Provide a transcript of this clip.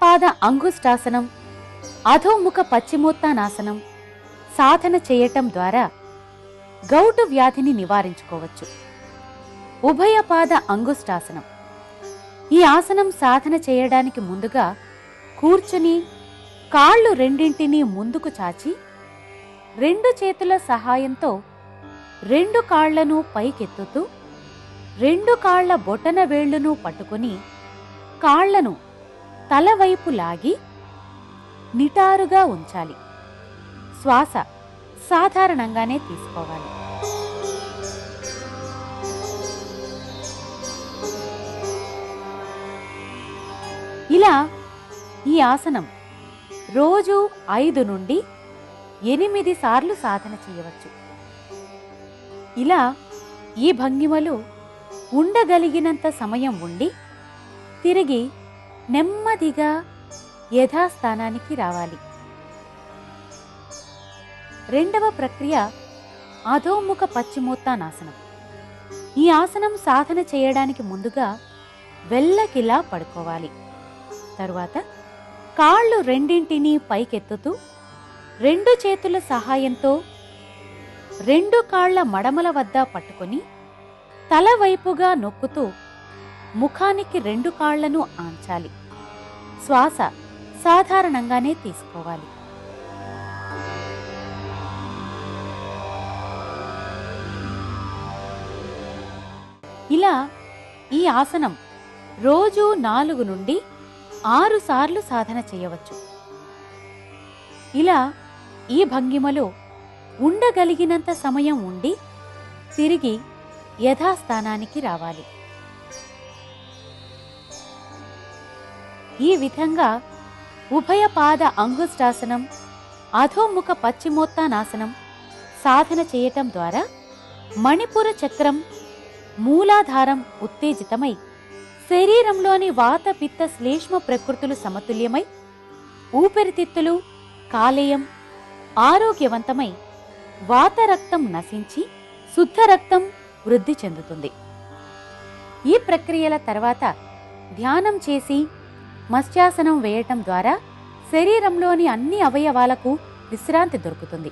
ఉభయపాద అంగుష్టాసనం, అధోముఖ పశ్చిమోత్తానాసనం సాధన చేయటం ద్వారా గౌటు వ్యాధిని నివారించుకోవచ్చు. ఉభయపాద అంగుష్టాసనం. ఈ ఆసనం సాధన చేయడానికి ముందుగా కూర్చుని కాళ్ళు రెండింటినీ ముందుకు చాచి 2 చేతుల సహాయంతో 2 కాళ్లను పైకెత్తుతూ 2 కాళ్ల బొటన వేళ్లను పట్టుకుని కాళ్లను తలవైపు లాగి నిటారుగా ఉంచాలి. శ్వాస సాధారణంగానే తీసుకోవాలి. ఇలా ఈ ఆసనం రోజు 5 నుండి 8 సార్లు సాధన చేయవచ్చు. ఇలా ఈ భంగిమలో ఉండగలిగినంత సమయం ఉండి తిరిగి నెమ్మదిగా యథాస్థానానికి రావాలి. రెండవ ప్రక్రియ అధోముఖ పశ్చిమోత్తానాసనం. ఈ ఆసనం సాధన చేయడానికి ముందుగా వెల్లకిలా పడుకోవాలి. తరువాత కాళ్ళు రెండింటినీ పైకెత్తుతూ 2 చేతుల సహాయంతో 2 కాళ్ల మడమల వద్ద పట్టుకొని తలవైపుగా నొక్కుతూ ముఖానికి 2 కాళ్లను ఆంచాలి. శ్వాస సాధారణంగానే తీసుకోవాలి. ఇలా ఈ ఆసనం రోజు 4 నుండి 6 సార్లు సాధన చేయవచ్చు. ఇలా ఈ భంగిమలో ఉండగలిగినంత సమయం ఉండి తిరిగి యథాస్థానానికి రావాలి. ఈ విధంగా ఉభయపాద అంగుష్టాసనం, అధోముఖ పశ్చిమోత్తానాసనం సాధన చేయటం ద్వారా మణిపుర చక్రం, మూలాధారం ఉత్తేజితమై శరీరంలోని వాత పిత్త శ్లేష్మ ప్రకృతులు సమతుల్యమై ఊపిరితిత్తులు, కాలేయం ఆరోగ్యవంతమై వాతరక్తం నశించి శుద్ధ రక్తం వృద్ధి చెందుతుంది. ఈ ప్రక్రియల తర్వాత ధ్యానం చేసి మత్స్యాసనం వేయటం ద్వారా శరీరంలోని అన్ని అవయవాలకు విశ్రాంతి దొరుకుతుంది.